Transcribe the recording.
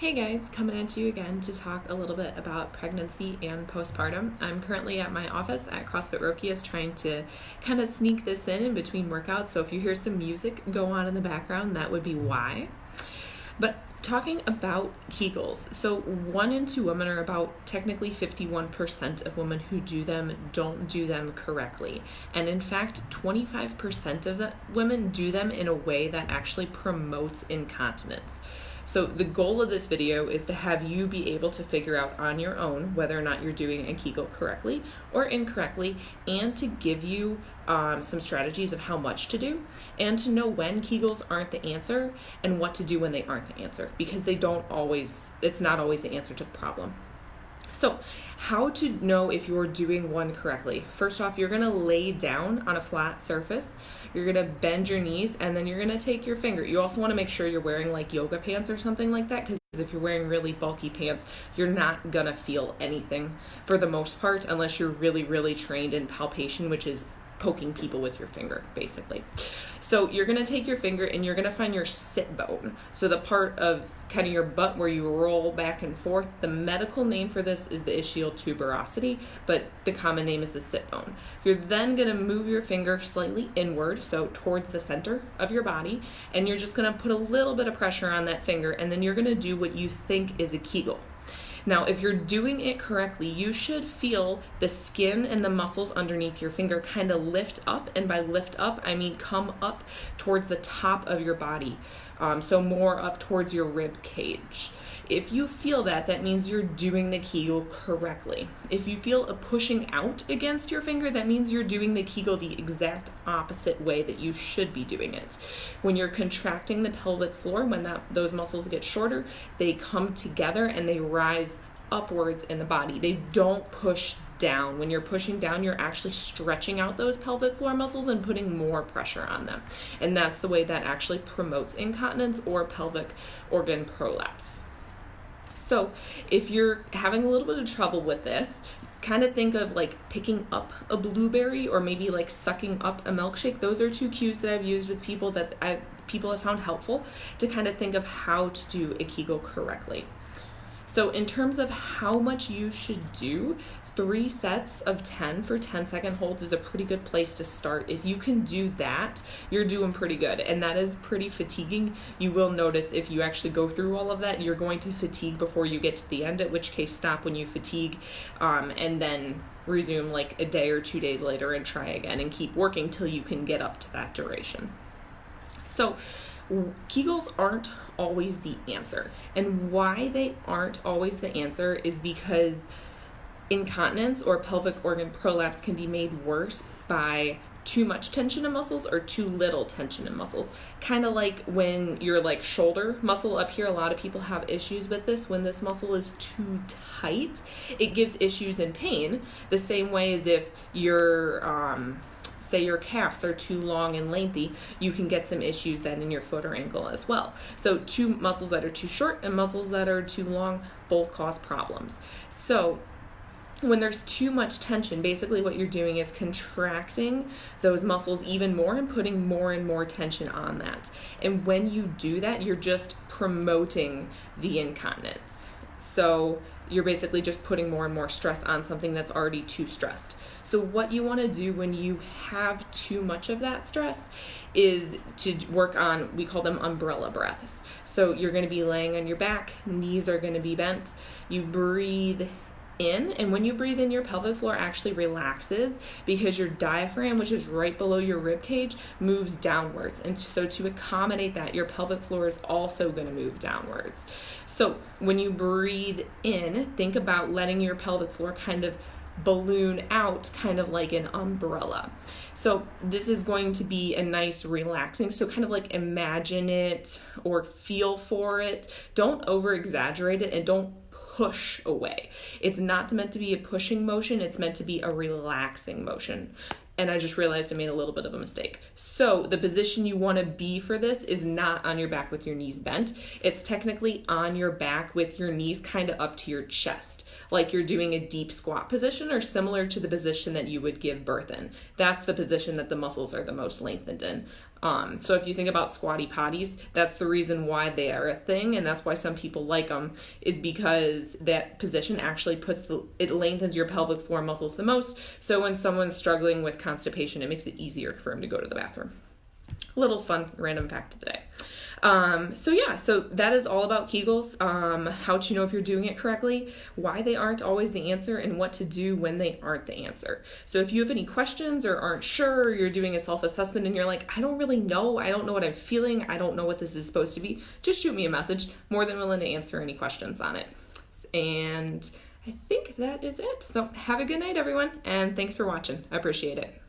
Hey guys, coming at you again to talk a little bit about pregnancy and postpartum. I'm currently at my office at CrossFit Rokias trying to kind of sneak this in between workouts, so if you hear some music go on in the background, that would be why. But talking about Kegels, so 1 in 2 women, or about technically 51% of women who do them, don't do them correctly. And in fact, 25% of the women do them in a way that actually promotes incontinence. So the goal of this video is to have you be able to figure out on your own whether or not you're doing a Kegel correctly or incorrectly, and to give you some strategies of how much to do, and to know when Kegels aren't the answer and what to do when they aren't the answer, because it's not always the answer to the problem. So how to know if you're doing one correctly? First off, you're gonna lay down on a flat surface. You're gonna bend your knees, and then you're gonna take your finger. You also wanna make sure you're wearing like yoga pants or something like that, because if you're wearing really bulky pants, you're not gonna feel anything for the most part, unless you're really, really trained in palpation, which is poking people with your finger, basically. So you're gonna take your finger and you're gonna find your sit bone. So the part of kind of your butt where you roll back and forth. The medical name for this is the ischial tuberosity, but the common name is the sit bone. You're then gonna move your finger slightly inward, so towards the center of your body, and you're just gonna put a little bit of pressure on that finger, and then you're gonna do what you think is a Kegel. Now, if you're doing it correctly, you should feel the skin and the muscles underneath your finger kind of lift up, and by lift up, I mean come up towards the top of your body, so more up towards your rib cage. If you feel that, that means you're doing the Kegel correctly. If you feel a pushing out against your finger, that means you're doing the Kegel the exact opposite way that you should be doing it. When you're contracting the pelvic floor, when those muscles get shorter, they come together and they rise upwards in the body. They don't push down. When you're pushing down, you're actually stretching out those pelvic floor muscles and putting more pressure on them. And that's the way that actually promotes incontinence or pelvic organ prolapse. So if you're having a little bit of trouble with this, kind of think of like picking up a blueberry, or maybe like sucking up a milkshake. Those are 2 cues that I've used with people that people have found helpful to kind of think of how to do a Kegel correctly. So in terms of how much you should do, 3 sets of 10 for 10-second holds is a pretty good place to start. If you can do that, you're doing pretty good, and that is pretty fatiguing. You will notice if you actually go through all of that, you're going to fatigue before you get to the end, at which case stop when you fatigue, and then resume like a day or 2 days later and try again and keep working till you can get up to that duration. So Kegels aren't always the answer, and why they aren't always the answer is because incontinence or pelvic organ prolapse can be made worse by too much tension in muscles or too little tension in muscles. Kind of like when your like shoulder muscle up here, a lot of people have issues with this. When this muscle is too tight, it gives issues and pain, the same way as if your say your calves are too long and lengthy, you can get some issues then in your foot or ankle as well. So 2 muscles that are too short and muscles that are too long both cause problems. So when there's too much tension, basically what you're doing is contracting those muscles even more and putting more and more tension on that. And when you do that, you're just promoting the incontinence. So you're basically just putting more and more stress on something that's already too stressed. So what you want to do when you have too much of that stress is to work on, we call them umbrella breaths. So you're going to be laying on your back, knees are going to be bent. You breathe in, and when you breathe in, your pelvic floor actually relaxes because your diaphragm, which is right below your rib cage, moves downwards. And so to accommodate that, your pelvic floor is also going to move downwards. So when you breathe in, think about letting your pelvic floor kind of balloon out, kind of like an umbrella. So this is going to be a nice relaxing, so kind of like imagine it or feel for it. Don't over exaggerate it, and don't push away. It's not meant to be a pushing motion, it's meant to be a relaxing motion. And I just realized I made a little bit of a mistake. So the position you want to be for this is not on your back with your knees bent. It's technically on your back with your knees kind of up to your chest, like you're doing a deep squat position, or similar to the position that you would give birth in. That's the position that the muscles are the most lengthened in. So if you think about squatty potties, that's the reason why they are a thing, and that's why some people like them, is because that position actually it lengthens your pelvic floor muscles the most. So when someone's struggling with constipation, it makes it easier for them to go to the bathroom. Little fun random fact of the day. So that is all about Kegels, how to know if you're doing it correctly, why they aren't always the answer, and what to do when they aren't the answer. So if you have any questions or aren't sure, or you're doing a self-assessment and you're like, I don't really know, I don't know what I'm feeling, I don't know what this is supposed to be, just shoot me a message. More than willing to answer any questions on it. And I think that is it. So have a good night, everyone, and thanks for watching. I appreciate it.